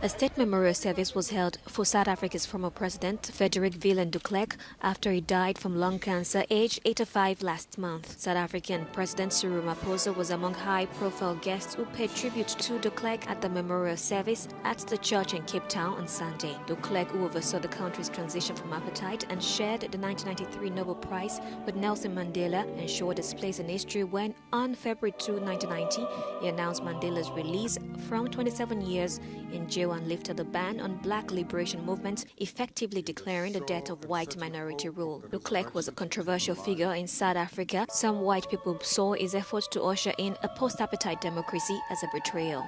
A state memorial service was held for South Africa's former president, Frederik Willem de Klerk, after he died from lung cancer, aged 85 last month. South African President Ramaphosa was among high-profile guests who paid tribute to de Klerk at the memorial service at the church in Cape Town on Sunday. De Klerk, who oversaw the country's transition from apartheid and shared the 1993 Nobel Prize with Nelson Mandela, ensured his place in history when, on February 2, 1990, he announced Mandela's release from 27 years in jail and lifted the ban on black liberation movements, effectively declaring the death of white minority rule. De Klerk was a controversial figure in South Africa. Some white people saw his efforts to usher in a post-apartheid democracy as a betrayal.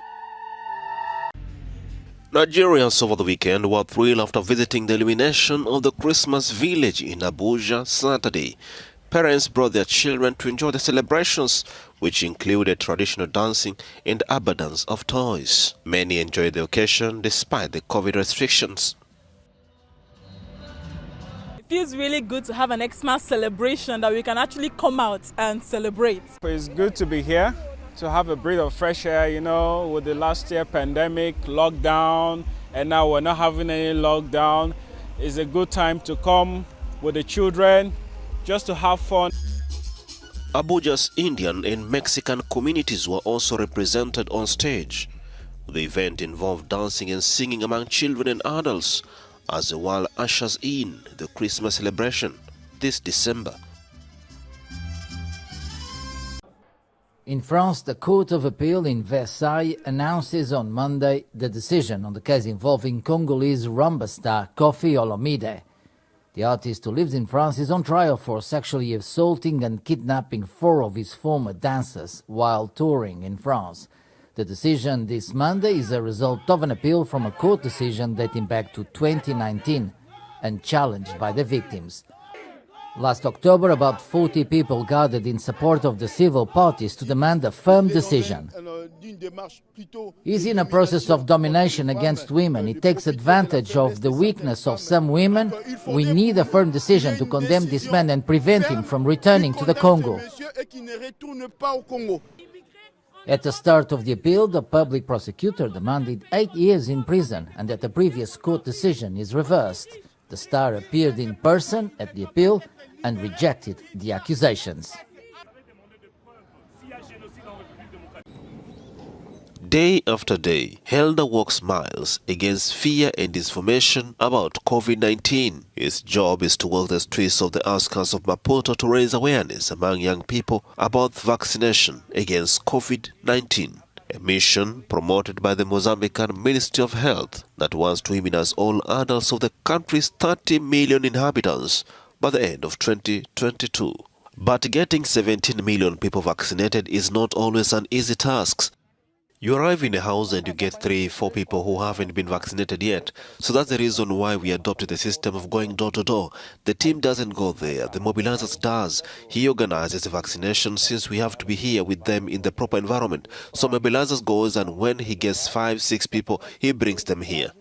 Nigerians over the weekend were thrilled after visiting the illumination of the Christmas village in Abuja Saturday. Parents brought their children to enjoy the celebrations, which included traditional dancing and abundance of toys. Many enjoyed the occasion despite the COVID restrictions. It feels really good to have an Xmas celebration that we can actually come out and celebrate. It's good to be here, to have a breath of fresh air, you know, with the last year pandemic, lockdown, and now we're not having any lockdown. It's a good time to come with the children, just to have fun. Abuja's Indian and Mexican communities were also represented on stage. The event involved dancing and singing among children and adults as the world ushers in the Christmas celebration this December. In France, the Court of Appeal in Versailles announces on Monday the decision on the case involving Congolese rumba star Koffi Olomide. The artist who lives in France is on trial for sexually assaulting and kidnapping 4 of his former dancers while touring in France. The decision this Monday is a result of an appeal from a court decision dating back to 2019 and challenged by the victims. Last October, about 40 people gathered in support of the civil parties to demand a firm decision. He's in a process of domination against women. He takes advantage of the weakness of some women. We need a firm decision to condemn this man and prevent him from returning to the Congo. At the start of the appeal, the public prosecutor demanded 8 years in prison, and that the previous court decision is reversed. The star appeared in person at the appeal and rejected the accusations. Day after day, Helder walks miles against fear and disinformation about COVID-19. His job is to walk the streets of the outskirts of Maputo to raise awareness among young people about vaccination against COVID-19. A mission promoted by the Mozambican Ministry of Health that wants to immunize all adults of the country's 30 million inhabitants by the end of 2022. But getting 17 million people vaccinated is not always an easy task. You arrive in a house and you get 3-4 people who haven't been vaccinated yet. So that's the reason why we adopted the system of going door to door. The team doesn't go there, the mobilizes does. He organizes the vaccination since we have to be here with them in the proper environment. So mobilizes goes, and when he gets 5-6 people, he brings them here.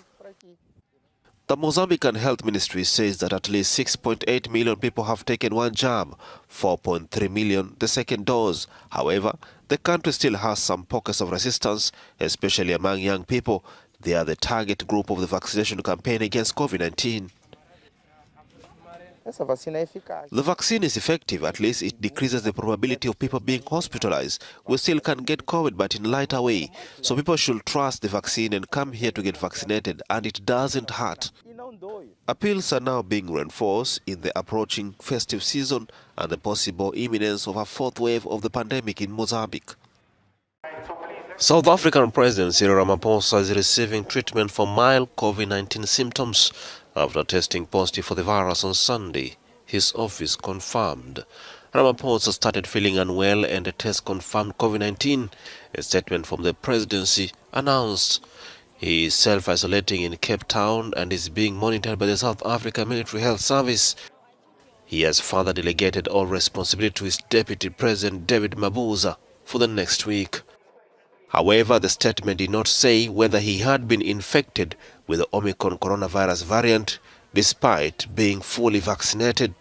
The Mozambican Health Ministry says that at least 6.8 million people have taken one jab, 4.3 million the second dose. However, the country still has some pockets of resistance, especially among young people. They are the target group of the vaccination campaign against COVID-19. The vaccine is effective, at least it decreases the probability of people being hospitalized. We still can get COVID, but in a lighter way. So people should trust the vaccine and come here to get vaccinated, and it doesn't hurt. Appeals are now being reinforced in the approaching festive season and the possible imminence of a 4th wave of the pandemic in Mozambique. South African President Ramaphosa is receiving treatment for mild COVID-19 symptoms after testing positive for the virus on Sunday. His office confirmed. Ramaphosa started feeling unwell and a test confirmed COVID-19. A statement from the presidency announced. He is self-isolating in Cape Town and is being monitored by the South African Military Health Service. He has further delegated all responsibility to his Deputy President David Mabuza for the next week. However, the statement did not say whether he had been infected with the Omicron coronavirus variant, despite being fully vaccinated.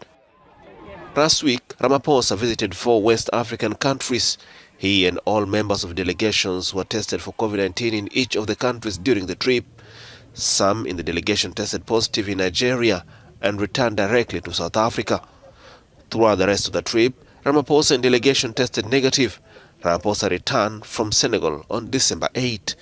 Last week, Ramaphosa visited 4 West African countries. He and all members of delegations were tested for COVID-19 in each of the countries during the trip. Some in the delegation tested positive in Nigeria and returned directly to South Africa. Throughout the rest of the trip, Ramaphosa and delegation tested negative. Ramaphosa returned from Senegal on December 8.